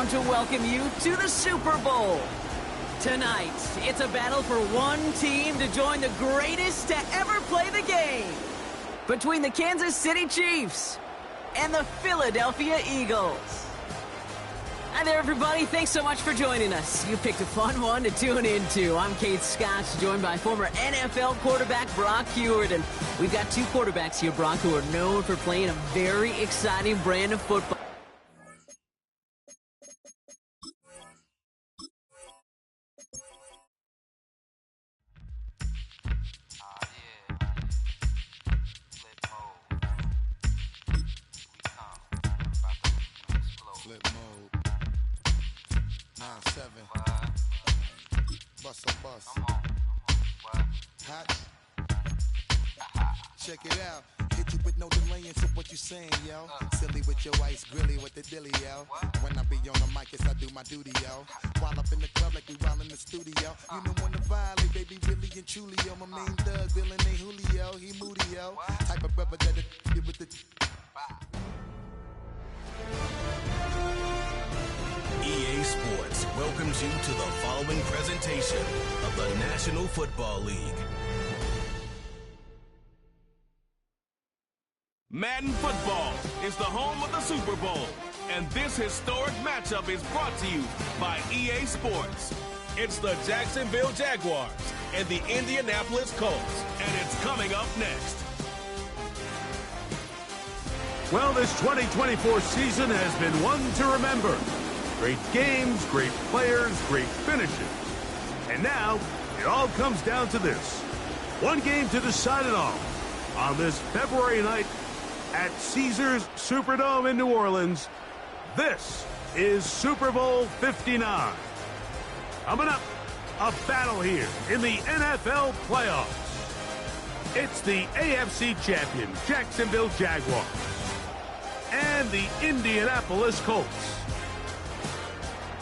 proud to welcome you to the Super Bowl. Tonight, it's a battle for one team to join the greatest to ever play the game. Between the Kansas City Chiefs and the Philadelphia Eagles. Hi there, everybody. Thanks so much for joining us. You picked a fun one to tune into. I'm Kate Scott, joined by former NFL quarterback Brock Huard. And we've got two quarterbacks here, Brock, who are known for playing a very exciting brand of football. Flip mode. 9-7. Bust a bus. Hot. Check it out. Hit you with no delay into what you saying, yo. Silly with your ice grilly with the dilly, yo. When I be on the mic, yes, I do my duty, yo. While up in the club like we while in the studio. You know when to violate, baby, really and truly, yo. My main thug, villain ain't Julio. He moody, yo. Type of brother that'll get with the... EA Sports welcomes you to the following presentation of the National Football League. Madden Football is the home of the Super Bowl, and this historic matchup is brought to you by EA Sports. It's the Jacksonville Jaguars and the Indianapolis Colts, and it's coming up next. Well, this 2024 season has been one to remember. Great games, great players, great finishes. And now, it all comes down to this. One game to decide it all. On this February night at Caesars Superdome in New Orleans, this is Super Bowl 59. Coming up, a battle here in the NFL playoffs. It's the AFC champion Jacksonville Jaguars and the Indianapolis Colts.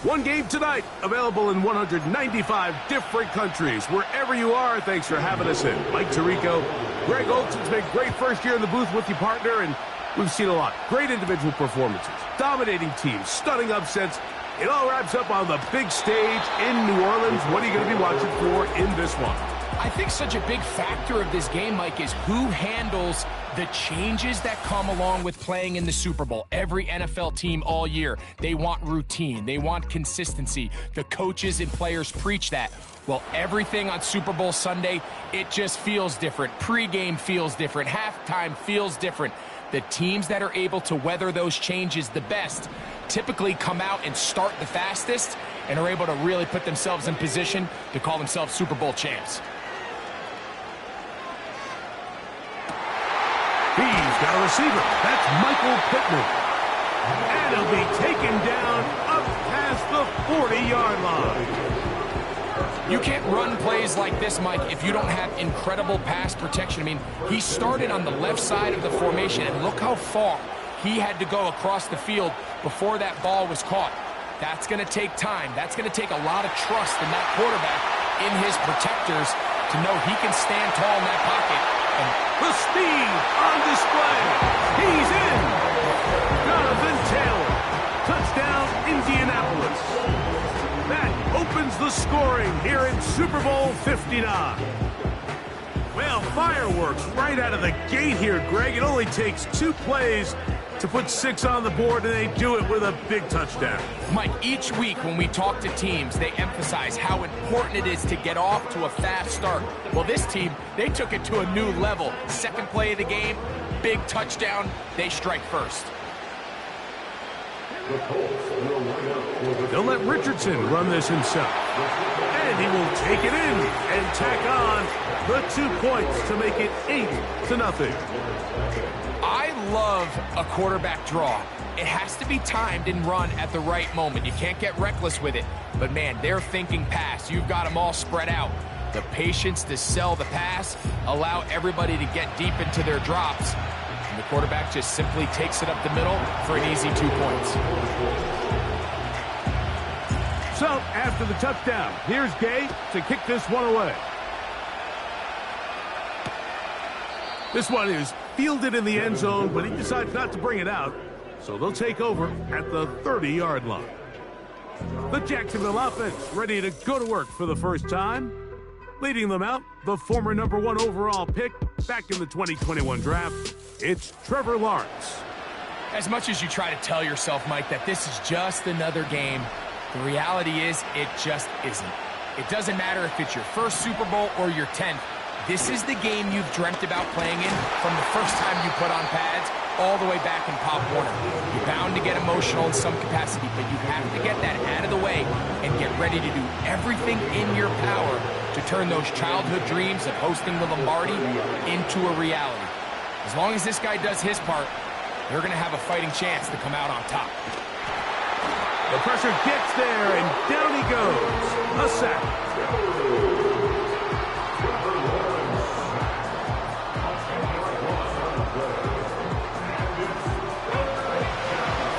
One game tonight, available in 195 different countries. Wherever you are, thanks for having us in. Mike Tirico, Greg Olsen, it's been a great first year in the booth with you, partner, and we've seen a lot. Great individual performances, dominating teams, stunning upsets. It all wraps up on the big stage in New Orleans. What are you going to be watching for in this one? I think such a big factor of this game, Mike, is who handles the changes that come along with playing in the Super Bowl. Every NFL team all year, they want routine. They want consistency. The coaches and players preach that. Well, everything on Super Bowl Sunday, it just feels different. Pre-game feels different. Halftime feels different. The teams that are able to weather those changes the best typically come out and start the fastest and are able to really put themselves in position to call themselves Super Bowl champs. He's got a receiver. That's Michael Pittman. And he'll be taken down up past the 40-yard line. You can't run plays like this, Mike, if you don't have incredible pass protection. I mean, he started on the left side of the formation, and look how far he had to go across the field before that ball was caught. That's going to take time. That's going to take a lot of trust in that quarterback, in his protectors, to know he can stand tall in that pocket. And the speed on display. He's in. Jonathan Taylor. Touchdown, Indianapolis. That opens the scoring here in Super Bowl 59. Well, fireworks right out of the gate here, Greg. It only takes 2 plays to put 6 on the board, and they do it with a big touchdown. Mike, each week when we talk to teams, they emphasize how important it is to get off to a fast start. Well, this team, they took it to a new level. Second play of the game, big touchdown, they strike first. They'll let Richardson run this himself. And he will take it in and tack on the 2 points to make it 8-0. I love a quarterback draw. It has to be timed and run at the right moment. You can't get reckless with it. But, man, they're thinking pass. You've got them all spread out. The patience to sell the pass, allow everybody to get deep into their drops. And the quarterback just simply takes it up the middle for an easy 2 points. So, after the touchdown, here's Gay to kick this one away. This one is fielded in the end zone, but he decides not to bring it out. So they'll take over at the 30-yard line. The Jacksonville offense ready to go to work for the first time. Leading them out, the former #1 overall pick back in the 2021 draft, it's Trevor Lawrence. As much as you try to tell yourself, Mike, that this is just another game, the reality is it just isn't. It doesn't matter if it's your first Super Bowl or your 10th. This is the game you've dreamt about playing in from the first time you put on pads all the way back in Pop Warner. You're bound to get emotional in some capacity, but you have to get that out of the way and get ready to do everything in your power to turn those childhood dreams of hosting the Lombardi into a reality. As long as this guy does his part, they're going to have a fighting chance to come out on top. The pressure gets there, and down he goes. A sack.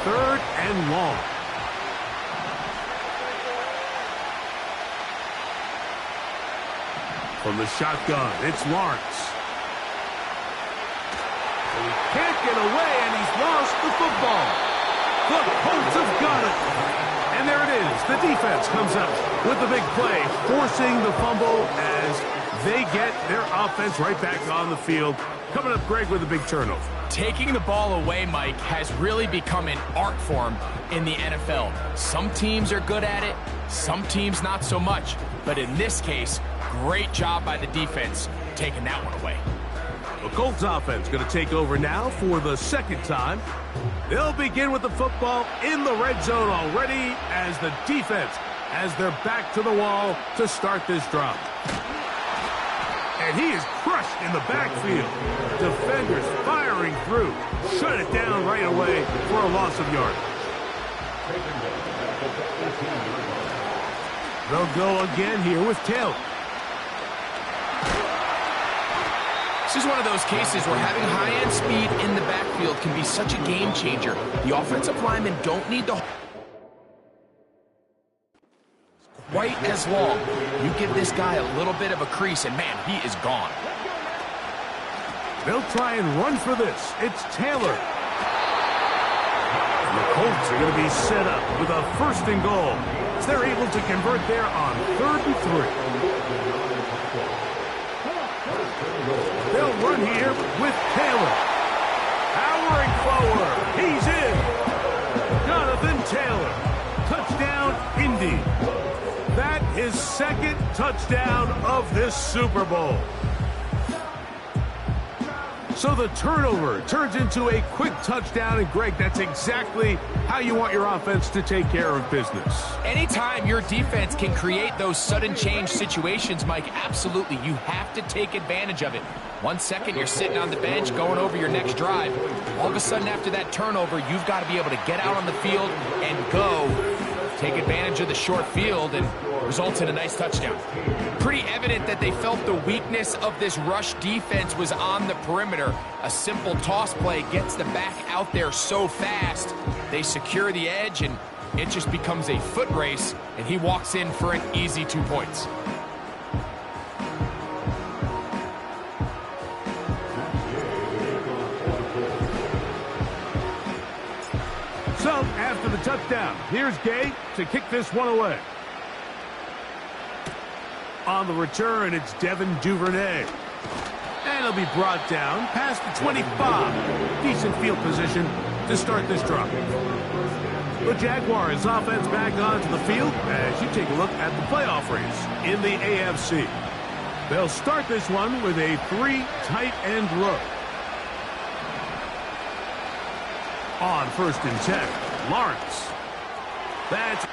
Third and long. From the shotgun, it's Lawrence. He can't get away, and he's lost the football. The Colts have got it. And there it is. The defense comes up with the big play, forcing the fumble as they get their offense right back on the field. Coming up, Greg, with a big turnover. Taking the ball away, Mike, has really become an art form in the NFL. Some teams are good at it, some teams not so much. But in this case, great job by the defense taking that one away. The Colts offense going to take over now for the second time. They'll begin with the football in the red zone already as the defense has their back to the wall to start this drive. And he is crushed in the backfield. Defenders firing through. Shut it down right away for a loss of yardage. They'll go again here with Taylor. This is one of those cases where having high-end speed in the backfield can be such a game changer. The offensive linemen don't need to quite as long. You give this guy a little bit of a crease, and man, he is gone. They'll try and run for this. It's Taylor. And the Colts are going to be set up with a 1st and goal. As they're able to convert there on 3rd and 3. They'll run here with Taylor. Powering forward. He's in. Jonathan Taylor. Touchdown, Indy. That is 2nd touchdown of this Super Bowl. So the turnover turns into a quick touchdown, and Greg, that's exactly how you want your offense to take care of business. Anytime your defense can create those sudden change situations, Mike, absolutely, you have to take advantage of it. 1 second, you're sitting on the bench going over your next drive. All of a sudden, after that turnover, you've got to be able to get out on the field and go. Take advantage of the short field and results in a nice touchdown. Pretty evident that they felt the weakness of this rush defense was on the perimeter. A simple toss play gets the back out there so fast. They secure the edge, and it just becomes a foot race, and he walks in for an easy 2 points. So, after the touchdown, here's Gay to kick this one away. On the return, it's Devin Duvernay. And he'll be brought down past the 25. Decent field position to start this drive. The Jaguars offense back onto the field as you take a look at the playoff race in the AFC. They'll start this one with a 3 tight end look. On 1st and 10, Lawrence. That's